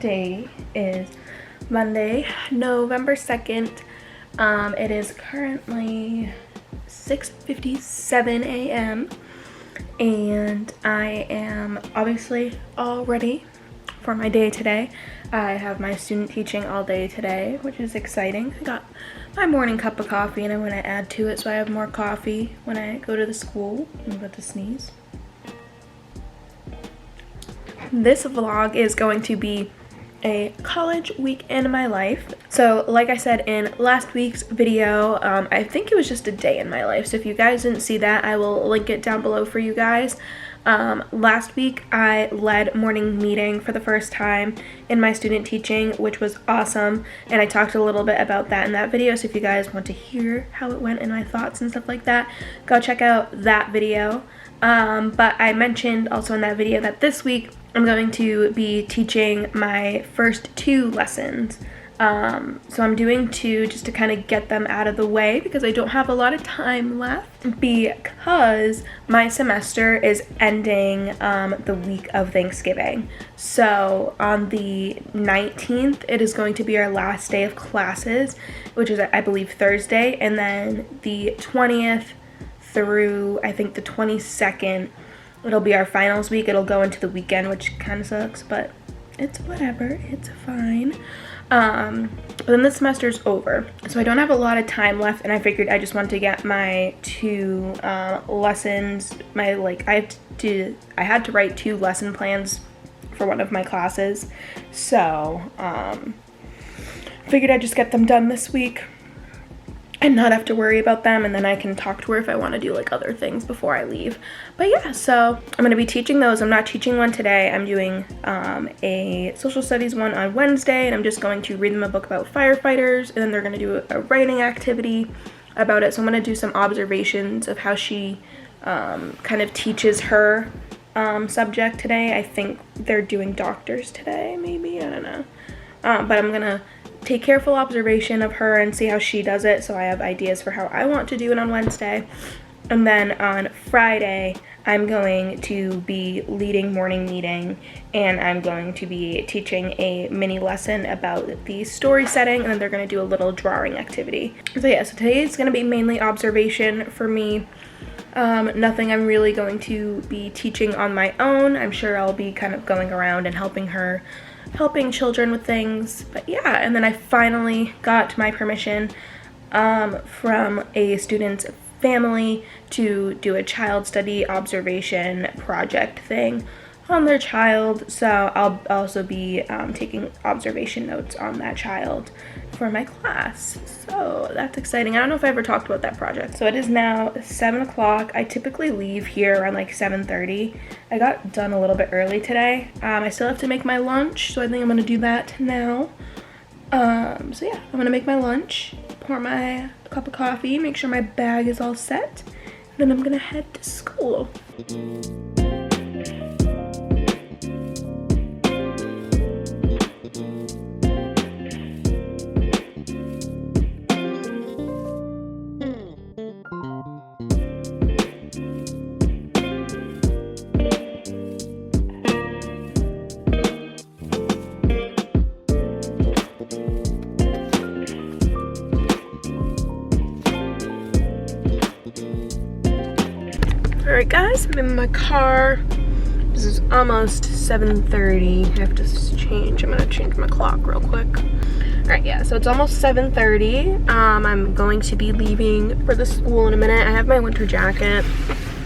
Today is Monday, November 2nd. It is currently 6:57 a.m. and I am obviously all ready for my day today. I have my student teaching all day today, which is exciting. I got my morning cup of coffee and I want to add to it so I have more coffee when I go to the school. I'm about to sneeze. This vlog is going to be a college week in my life. So like I said in last week's video, I think it was just a day in my life. So if you guys didn't see that, I will link it down below for you guys. Last week I led morning meeting for the first time in my student teaching, which was awesome, and I talked a little bit about that in that video. So if you guys want to hear how it went and my thoughts and stuff like that, go check out that video. But I mentioned also in that video that this week I'm going to be teaching my first 2 lessons. So I'm doing 2 just to kind of get them out of the way because I don't have a lot of time left because my semester is ending the week of Thanksgiving. So on the 19th, it is going to be our last day of classes, which is, I believe, Thursday, and then the 20th through, I think, the 22nd, it'll be our finals week. It'll go into the weekend, which kind of sucks, but it's whatever, it's fine. But then the semester's over, so I don't have a lot of time left, and I figured I just wanted to get my 2 lessons, I had to write 2 lesson plans for one of my classes, so figured I'd just get them done this week and not have to worry about them, and then I can talk to her if I want to do like other things before I leave. But yeah, so I'm going to be teaching those. I'm not teaching one today. I'm doing a social studies one on Wednesday, and I'm just going to read them a book about firefighters, and then they're going to do a writing activity about it. So I'm going to do some observations of how she kind of teaches her subject today. I think they're doing doctors today, maybe, I don't know. But I'm going to take careful observation of her and see how she does it, so I have ideas for how I want to do it on Wednesday. And then on Friday, I'm going to be leading morning meeting, and I'm going to be teaching a mini lesson about the story setting, and then they're going to do a little drawing activity. So yeah, so today is going to be mainly observation for me. Nothing I'm really going to be teaching on my own. I'm sure I'll be kind of going around and helping children with things, but yeah. And then I finally got my permission from a student's family to do a child study observation project thing on their child, so I'll also be taking observation notes on that child for my class, so that's exciting. I don't know if I ever talked about that project. So it is now 7 o'clock. I typically leave here around like 7:30. I got done a little bit early today. I still have to make my lunch, so I think I'm gonna do that now. So yeah, I'm gonna make my lunch, pour my cup of coffee, make sure my bag is all set, and then I'm gonna head to school. Alright guys, I'm in my car. This is almost 7:30. I have to change. I'm gonna change my clock real quick. Alright, yeah, so it's almost 7:30. I'm going to be leaving for the school in a minute. I have my winter jacket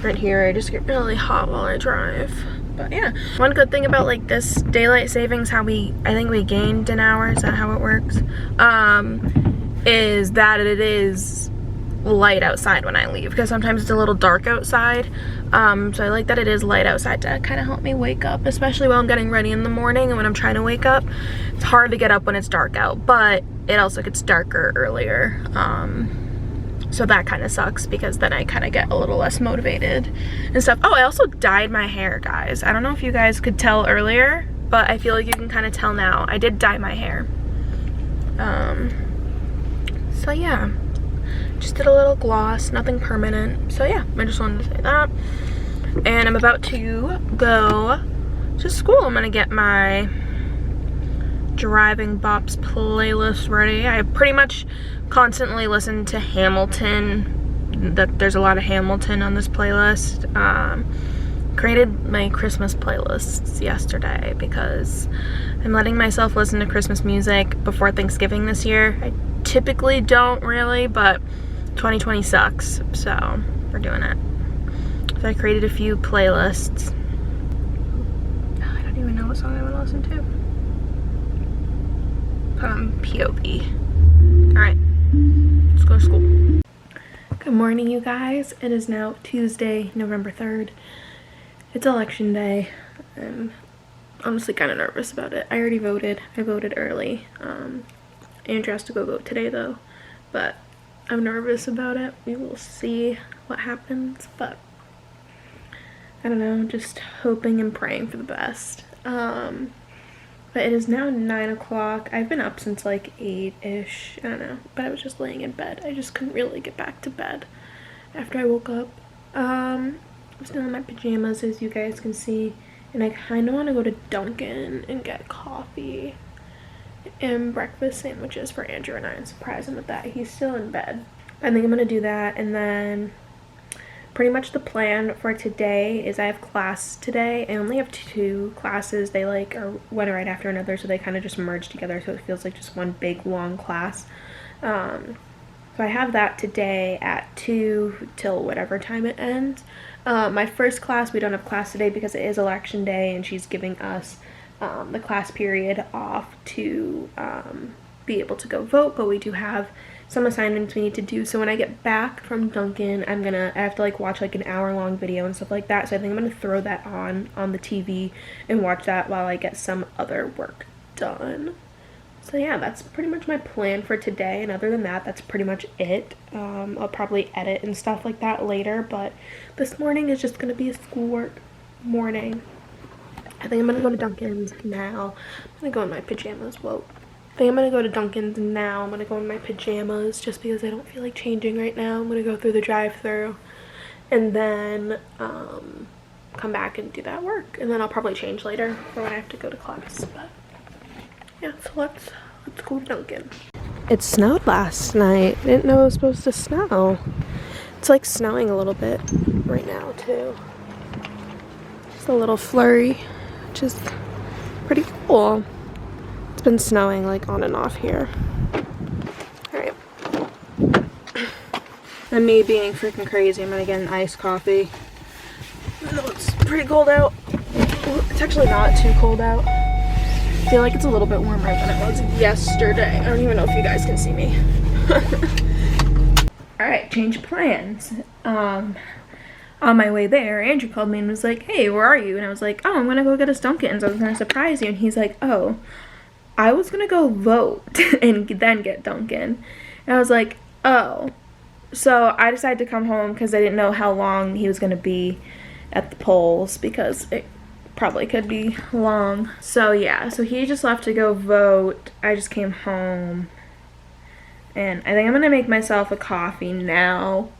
right here. I just get really hot while I drive. But yeah, one good thing about like this daylight savings, I think we gained an hour, is that how it works? Is that it is light outside when I leave, because sometimes it's a little dark outside. So I like that it is light outside to kind of help me wake up, especially while I'm getting ready in the morning and when I'm trying to wake up. It's hard to get up when it's dark out, but it also gets darker earlier. So that kind of sucks because then I kind of get a little less motivated and stuff. Oh, I also dyed my hair, guys. I don't know if you guys could tell earlier, but I feel like you can kind of tell now. I did dye my hair. So yeah, just did a little gloss, nothing permanent. So yeah, I just wanted to say that. And I'm about to go to school. I'm gonna get my Driving Bop's playlist ready. I pretty much constantly listen to Hamilton. There's a lot of Hamilton on this playlist. Created my Christmas playlists yesterday because I'm letting myself listen to Christmas music before Thanksgiving this year. I typically don't really, but 2020 sucks, so we're doing it. So I created a few playlists. I don't even know what song I want to listen to. Put on POV. Alright, let's go to school. Good morning, you guys. It is now Tuesday, November 3rd. It's election day. I'm honestly kind of nervous about it. I already voted. I voted early. Andrew has to go vote today though, but I'm nervous about it. We will see what happens, but I don't know, just hoping and praying for the best. But it is now 9 o'clock. I've been up since like 8-ish. I don't know, but I was just laying in bed. I just couldn't really get back to bed after I woke up. I'm still in my pajamas, as you guys can see, and I kind of want to go to Dunkin' and get coffee and breakfast sandwiches for Andrew and I and surprise him with that. He's still in bed. I think I'm going to do that, and then pretty much the plan for today is I have class today. I only have 2 classes. They like are one right after another, so they kind of just merge together, so it feels like just one big long class. So I have that today at 2 till whatever time it ends. My first class, we don't have class today because it is election day and she's giving us the class period off to be able to go vote, but we do have some assignments we need to do. So when I get back from Dunkin', I have to like watch like an hour-long video and stuff like that, so I think I'm gonna throw that on the TV and watch that while I get some other work done. So yeah, that's pretty much my plan for today, and other than that, that's pretty much it. I'll probably edit and stuff like that later, but this morning is just gonna be a schoolwork morning. I think I'm gonna go to Dunkin's now. I'm gonna go in my pajamas. Whoa. I think I'm gonna go to Dunkin's now. I'm gonna go in my pajamas just because I don't feel like changing right now. I'm gonna go through the drive-thru and then come back and do that work, and then I'll probably change later for when I have to go to class. But yeah, so let's go to Dunkin'. It snowed last night. I didn't know it was supposed to snow. It's like snowing a little bit right now too. Just a little flurry, which is pretty cool. It's been snowing like on and off here. Alright. And me being freaking crazy, I'm gonna get an iced coffee. Even though it's pretty cold out. It's actually not too cold out. I feel like it's a little bit warmer than it was yesterday. I don't even know if you guys can see me. Alright, change plans. On my way there, Andrew called me and was like, hey, where are you? And I was like, oh, I'm gonna go get us Dunkin's. I was gonna surprise you. And he's like, oh, I was gonna go vote and then get Dunkin'. And I was like, oh. So I decided to come home because I didn't know how long he was gonna be at the polls because it probably could be long. So yeah, so he just left to go vote. I just came home and I think I'm gonna make myself a coffee now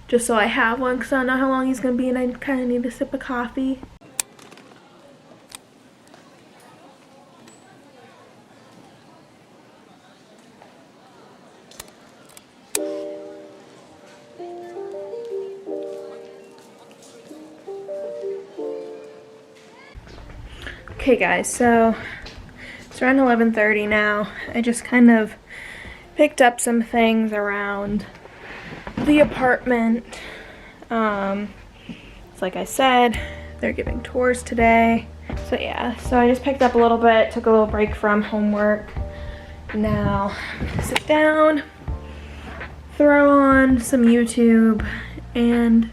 just so I have one because I don't know how long he's gonna be and I kind of need a sip of coffee. Okay guys, so it's around 11:30 now. I just kind of picked up some things around the apartment. It's like I said, they're giving tours today. So yeah, so I just picked up a little bit, took a little break from homework. Now sit down, throw on some YouTube, and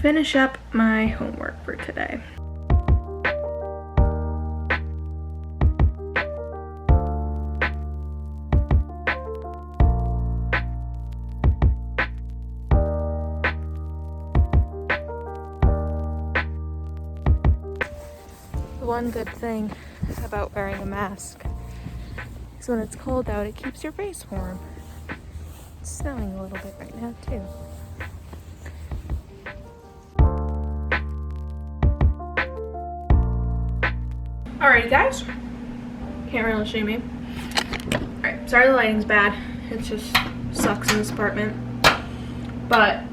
finish up my homework for today. One good thing about wearing a mask is when it's cold out, it keeps your face warm. It's snowing a little bit right now too. Alrighty guys, Can't really see me. Alright, sorry the lighting's bad. It just sucks in this apartment. But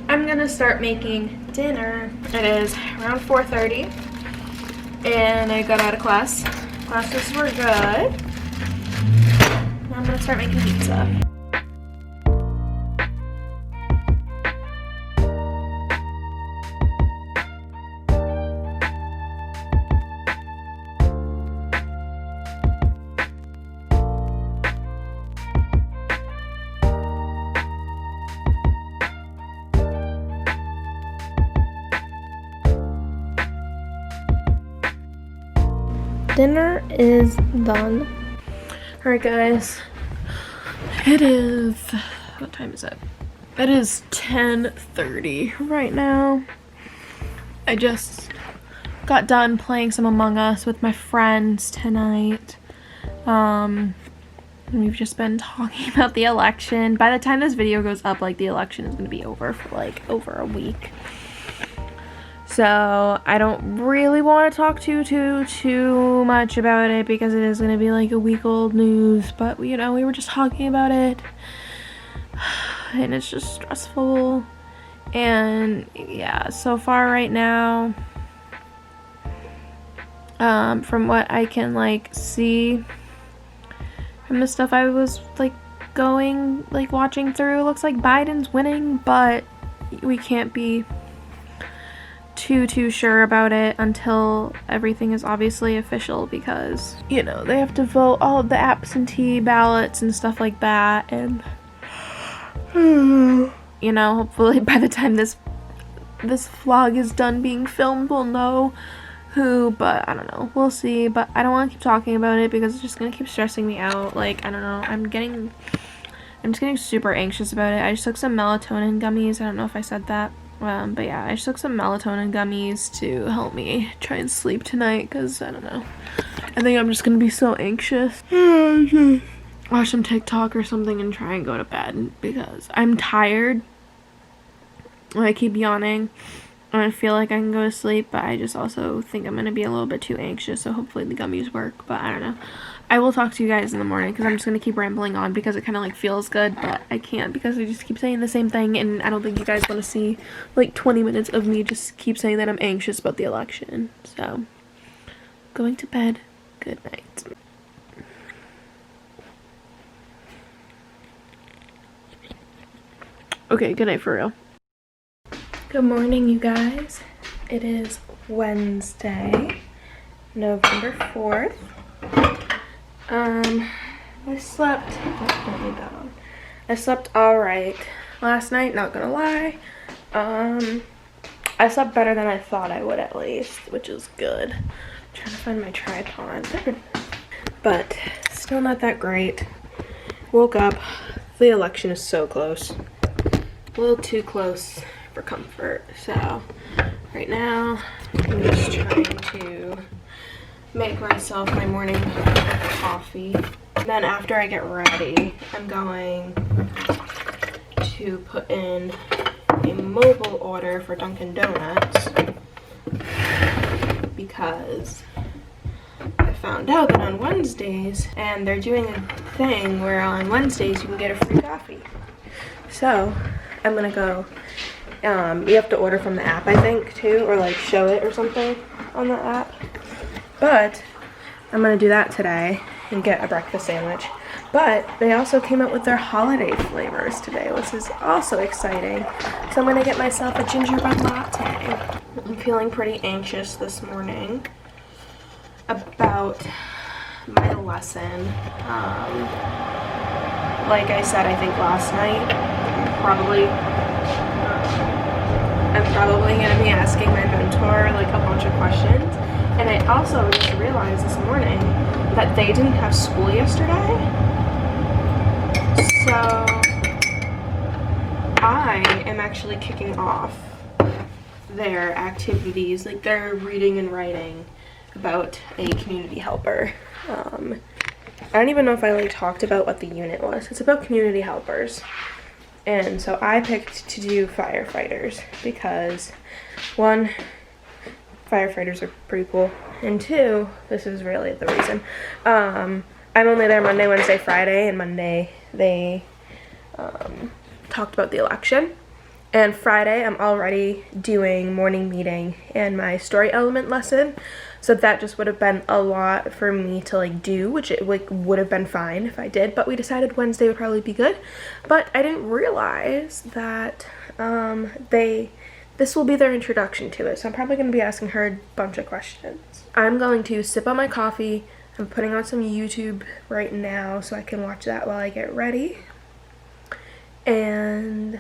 I'm gonna start making dinner. It is around 4:30 and I got out of class. Classes were good. Now I'm gonna start making pizza. Dinner is done. Alright guys, it is, what time is it? It is 10:30 right now. I just got done playing some Among Us with my friends tonight. And we've just been talking about the election. By the time this video goes up, like, the election is going to be over for like over a week. So I don't really want to talk too much about it because it is going to be like a week old news, but you know, we were just talking about it and it's just stressful. And yeah, so far right now, from what I can like see from the stuff I was like watching through, it looks like Biden's winning, but we can't be too sure about it until everything is obviously official, because you know, they have to vote all of the absentee ballots and stuff like that. And you know, hopefully by the time this vlog is done being filmed, we'll know who, but I don't know, we'll see. But I don't want to keep talking about it because it's just gonna keep stressing me out. Like, I don't know, I'm just getting super anxious about it. I just took some melatonin gummies. I don't know if I said that. But yeah, I just took some melatonin gummies to help me try and sleep tonight, because I don't know, I think I'm just gonna be so anxious. Watch some TikTok or something and try and go to bed because I'm tired. I keep yawning and I feel like I can go to sleep, but I just also think I'm gonna be a little bit too anxious, so hopefully the gummies work. But I don't know, I will talk to you guys in the morning because I'm just gonna keep rambling on because it kind of like feels good, but I can't because I just keep saying the same thing, and I don't think you guys want to see like 20 minutes of me just keep saying that I'm anxious about the election. So, going to bed. Good night. Okay, good night for real. Good morning, you guys. It is Wednesday, November 4th. I slept alright last night, not gonna lie. I slept better than I thought I would, at least, which is good. I'm trying to find my tripod. But still not that great. Woke up. The election is so close. A little too close for comfort. So right now I'm just trying to make myself my morning coffee. And then after I get ready, I'm going to put in a mobile order for Dunkin' Donuts because I found out that on Wednesdays, and they're doing a thing where on Wednesdays you can get a free coffee. So I'm gonna go, you have to order from the app, I think, too, or like show it or something on the app. But I'm gonna do that today and get a breakfast sandwich. But they also came out with their holiday flavors today, which is also exciting. So I'm gonna get myself a gingerbread latte. I'm feeling pretty anxious this morning about my lesson. Like I said, I think last night, I'm probably gonna be asking my mentor like a bunch of questions. And I also just realized this morning that they didn't have school yesterday. So I am actually kicking off their activities, like their reading and writing about a community helper. I don't even know if I like talked about what the unit was. It's about community helpers. And so I picked to do firefighters because, one, firefighters are pretty cool, and 2, this is really the reason. I'm only there Monday, Wednesday, Friday, and Monday they talked about the election. And Friday, I'm already doing morning meeting and my story element lesson. So that just would have been a lot for me to like do, which it like would have been fine if I did. But we decided Wednesday would probably be good. But I didn't realize that this will be their introduction to it. So I'm probably going to be asking her a bunch of questions. I'm going to sip on my coffee. I'm putting on some YouTube right now so I can watch that while I get ready. And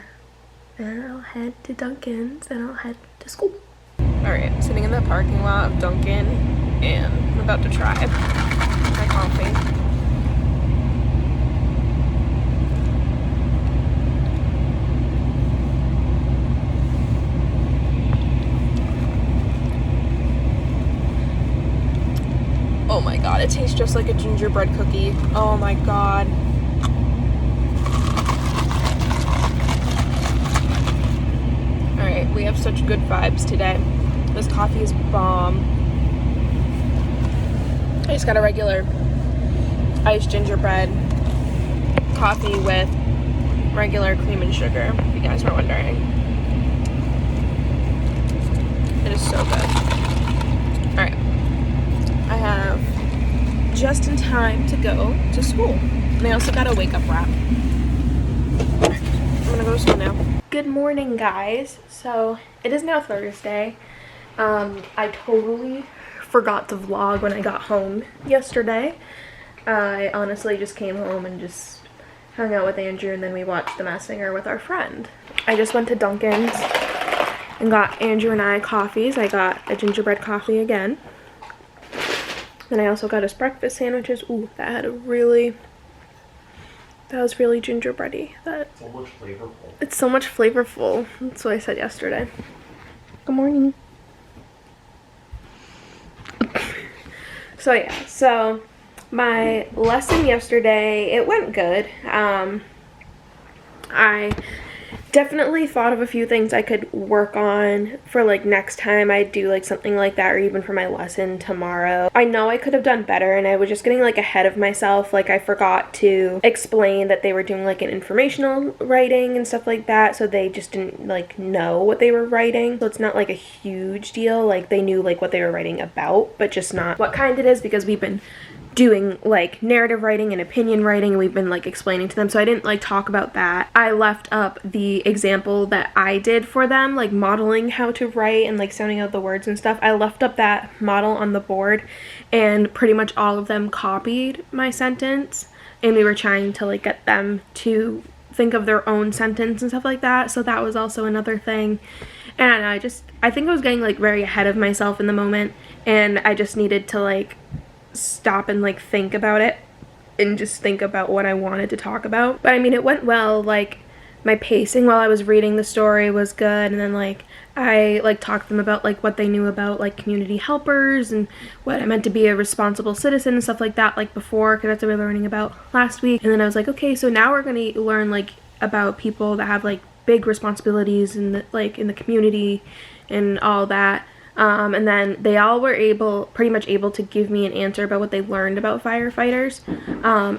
then I'll head to Dunkin's and I'll head to school. Alright, I'm sitting in the parking lot of Dunkin' and I'm about to try my coffee. Oh my god, it tastes just like a gingerbread cookie. Oh my god. Alright, we have such good vibes today. This coffee is bomb. I just got a regular iced gingerbread coffee with regular cream and sugar, if you guys were wondering. It is so good. Alright. I have just in time to go to school. And I also got a wake up wrap. Alright, I'm gonna go to school now. Good morning, guys. So it is now Thursday. I totally forgot to vlog when I got home yesterday. I honestly just came home and just hung out with Andrew, and then we watched The Masked Singer with our friend. I just went to Dunkin's and got Andrew and I coffees. I got a gingerbread coffee again. Then I also got us breakfast sandwiches. Ooh, that was really gingerbready. So much flavorful. It's so much flavorful. That's what I said yesterday. Good morning. So yeah, so my lesson yesterday, it went good. I definitely thought of a few things I could work on for like next time I do like something like that, or even for my lesson tomorrow. I know I could have done better, and I was just getting like ahead of myself. Like I forgot to explain that they were doing like an informational writing and stuff like that, so they just didn't like know what they were writing. So it's not like a huge deal. Like they knew like what they were writing about, but just not what kind it is, because we've been doing like narrative writing and opinion writing, and we've been like explaining to them, so I didn't like talk about that. I left up the example that I did for them, like modeling how to write and like sounding out the words and stuff. I left up that model on the board, and pretty much all of them copied my sentence, and we were trying to like get them to think of their own sentence and stuff like that. So that was also another thing. And I think I was getting like very ahead of myself in the moment, and I just needed to like stop and like think about it and just think about what I wanted to talk about. But I mean, it went well. Like my pacing while I was reading the story was good, and then like I like talked to them about like what they knew about like community helpers and what it meant to be a responsible citizen and stuff like that, like before, because that's what we were learning about last week. And then I was like, okay, so now we're gonna learn like about people that have like big responsibilities in the like in the community and all that. And then they all were pretty much able to give me an answer about what they learned about firefighters.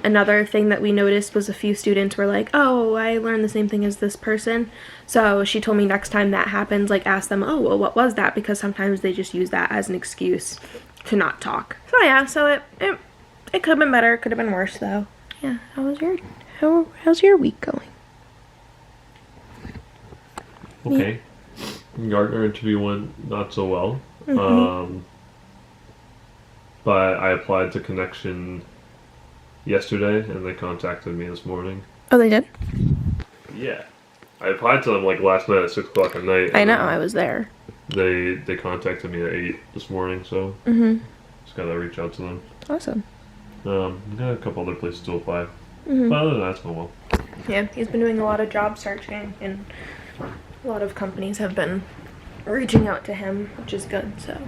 Another thing that we noticed was a few students were like, oh, I learned the same thing as this person. So she told me next time that happens, like ask them, oh, well, what was that? Because sometimes they just use that as an excuse to not talk. So yeah, so it could have been better, it could have been worse though. Yeah, how's your week going? Okay. Our interview went not so well. But I applied to Connection yesterday, and they contacted me this morning. Oh, they did? Yeah. I applied to them like last night at 6 o'clock at night. I know, I was there. They contacted me at 8 this morning, so just gotta reach out to them. Awesome. Got a couple other places to apply. But other than that, it's going well. Yeah, he's been doing a lot of job searching, and a lot of companies have been reaching out to him, which is good. So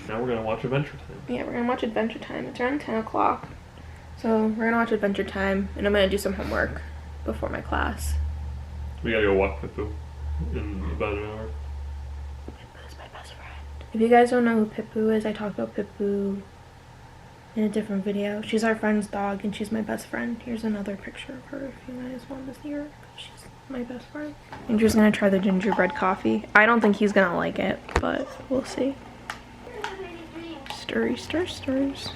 now we're gonna watch Adventure Time. Yeah, we're gonna watch Adventure Time. It's around 10 o'clock. So we're gonna watch Adventure Time, and I'm gonna do some homework before my class. We gotta go walk Pippo in about an hour. Pippo's my best friend. If you guys don't know who Pippu is, I talked about Pippu in a different video. She's our friend's dog and she's my best friend. Here's another picture of her if you guys want to see her. She's my best friend. Andrew's gonna try the gingerbread coffee. I don't think he's gonna like it, but we'll see. Stirry, stir, stirs.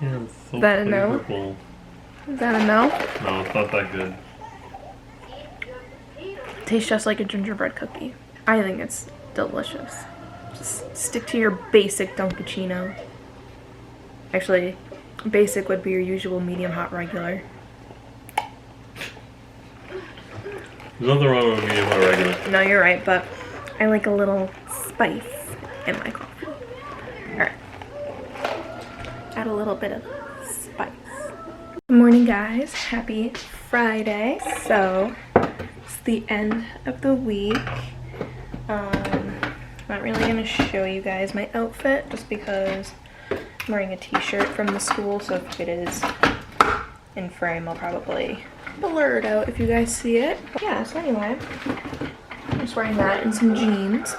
Yeah, it's so Is that a no? flavorful. Is that a no? No, it's not that good. Tastes just like a gingerbread cookie. I think it's delicious. Just stick to your basic Dunkachino. Actually, basic would be your usual medium hot regular. There's nothing wrong with medium hot regular. No, you're right, but I like a little spice in my coffee. Alright. Add a little bit of spice. Good morning, guys. Happy Friday. So, it's the end of the week. I'm not really going to show you guys my outfit just because I'm wearing a t-shirt from the school, so if it is in frame, I'll probably blur it out if you guys see it. But yeah, so anyway, I'm just wearing that and some jeans,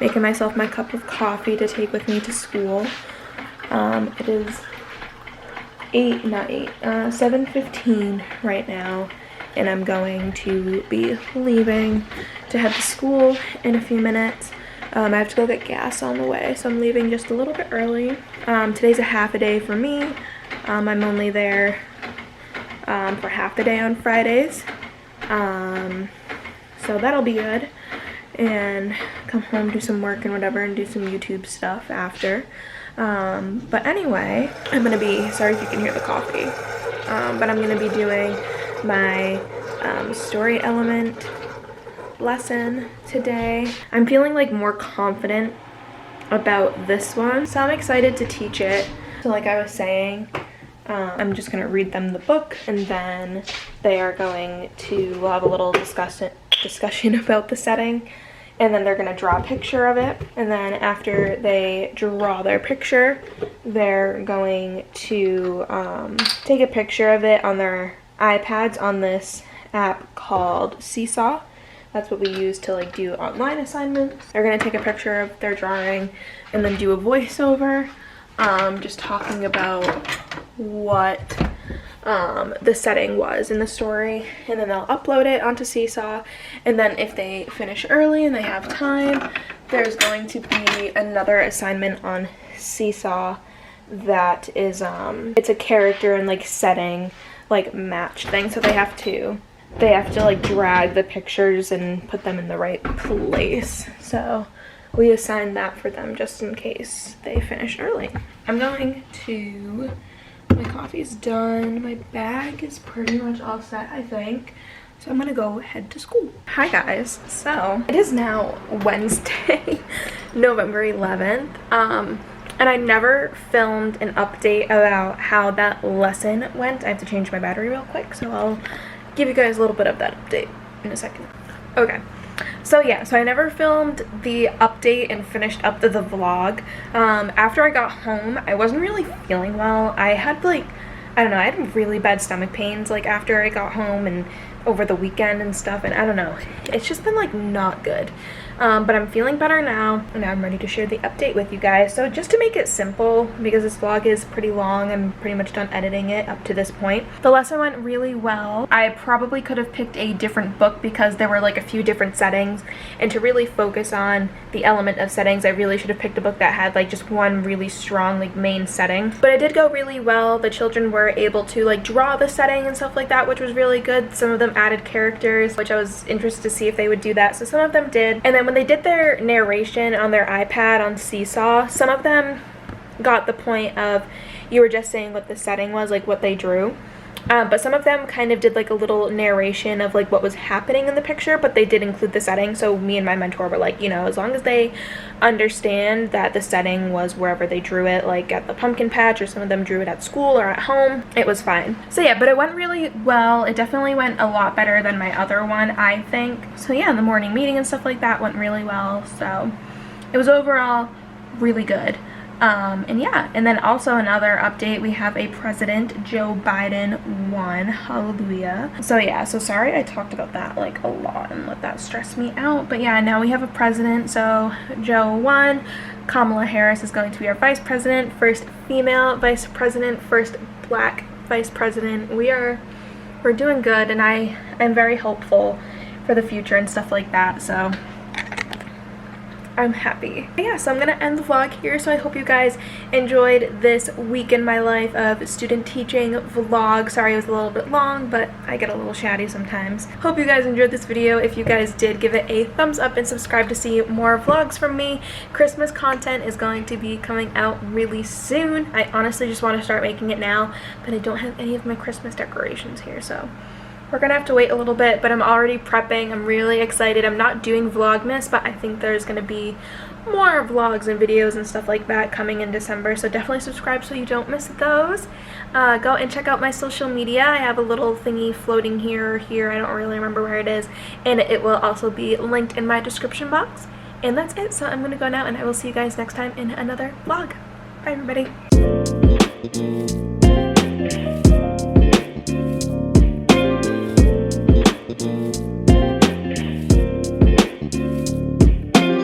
making myself my cup of coffee to take with me to school. It is 7:15 right now, and I'm going to be leaving to head to school in a few minutes. I have to go get gas on the way, so I'm leaving just a little bit early. Today's a half a day for me. I'm only there for half the day on Fridays, so that'll be good, and come home, do some work and whatever, and do some YouTube stuff after. But anyway, I'm gonna be, sorry if you can hear the coffee, but I'm gonna be doing my story element lesson today. I'm feeling like more confident about this one, so I'm excited to teach it. So like I was saying, I'm just gonna read them the book, and then they are going to, we'll have a little discussion about the setting, and then they're gonna draw a picture of it, and then after they draw their picture, they're going to take a picture of it on their iPads on this app called Seesaw. That's what we use to like do online assignments. They're gonna take a picture of their drawing and then do a voiceover, just talking about what the setting was in the story, and then they'll upload it onto Seesaw, and then if they finish early and they have time, there's going to be another assignment on Seesaw that is it's a character and like setting like match thing, so they have to like drag the pictures and put them in the right place. So we assigned that for them just in case they finish early. I'm going to, my coffee's done, my bag is pretty much all set, I think, so I'm gonna go head to school. Hi guys, so it is now Wednesday, November 11th, and I never filmed an update about how that lesson went. I have to change my battery real quick, so I'll give you guys a little bit of that update in a second. Okay, so yeah, so I never filmed the update and finished up the vlog. After I got home, I wasn't really feeling well. I had like, I don't know, I had really bad stomach pains like after I got home and over the weekend and stuff, and I don't know, it's just been like not good. But I'm feeling better now, and now I'm ready to share the update with you guys. So just to make it simple, because this vlog is pretty long, I'm pretty much done editing it up to this point. The lesson went really well. I probably could have picked a different book because there were like a few different settings, and to really focus on the element of settings, I really should have picked a book that had like just one really strong like main setting. But it did go really well. The children were able to like draw the setting and stuff like that, which was really good. Some of them added characters, which I was interested to see if they would do that, so some of them did. And then when they did their narration on their iPad on Seesaw, some of them got the point of you were just saying what the setting was, like what they drew. But some of them kind of did like a little narration of like what was happening in the picture, but they did include the setting. So me and my mentor were like, you know, as long as they understand that the setting was wherever they drew it, like at the pumpkin patch, or some of them drew it at school or at home, it was fine. So yeah, but it went really well. It definitely went a lot better than my other one, I think. So yeah, the morning meeting and stuff like that went really well. So it was overall really good. And yeah, and then also another update, we have a president. Joe Biden won. Hallelujah. So yeah, so sorry I talked about that like a lot and let that stress me out. But yeah, now we have a president. So Joe won. Kamala Harris is going to be our vice president, first female vice president, first black vice president. We're doing good, and I'm very hopeful for the future and stuff like that. So I'm happy. But yeah, so I'm gonna end the vlog here. So I hope you guys enjoyed this week in my life of student teaching vlog. Sorry it was a little bit long, but I get a little chatty sometimes. Hope you guys enjoyed this video. If you guys did, give it a thumbs up and subscribe to see more vlogs from me. Christmas content is going to be coming out really soon. I honestly just want to start making it now, but I don't have any of my Christmas decorations here, so we're gonna have to wait a little bit, but I'm already prepping. I'm really excited. I'm not doing Vlogmas, but I think there's gonna be more vlogs and videos and stuff like that coming in December, so definitely subscribe so you don't miss those. Go and check out my social media. I have a little thingy floating here or here. I don't really remember where it is, and it will also be linked in my description box. And that's it, so I'm gonna go now, and I will see you guys next time in another vlog. Bye, everybody.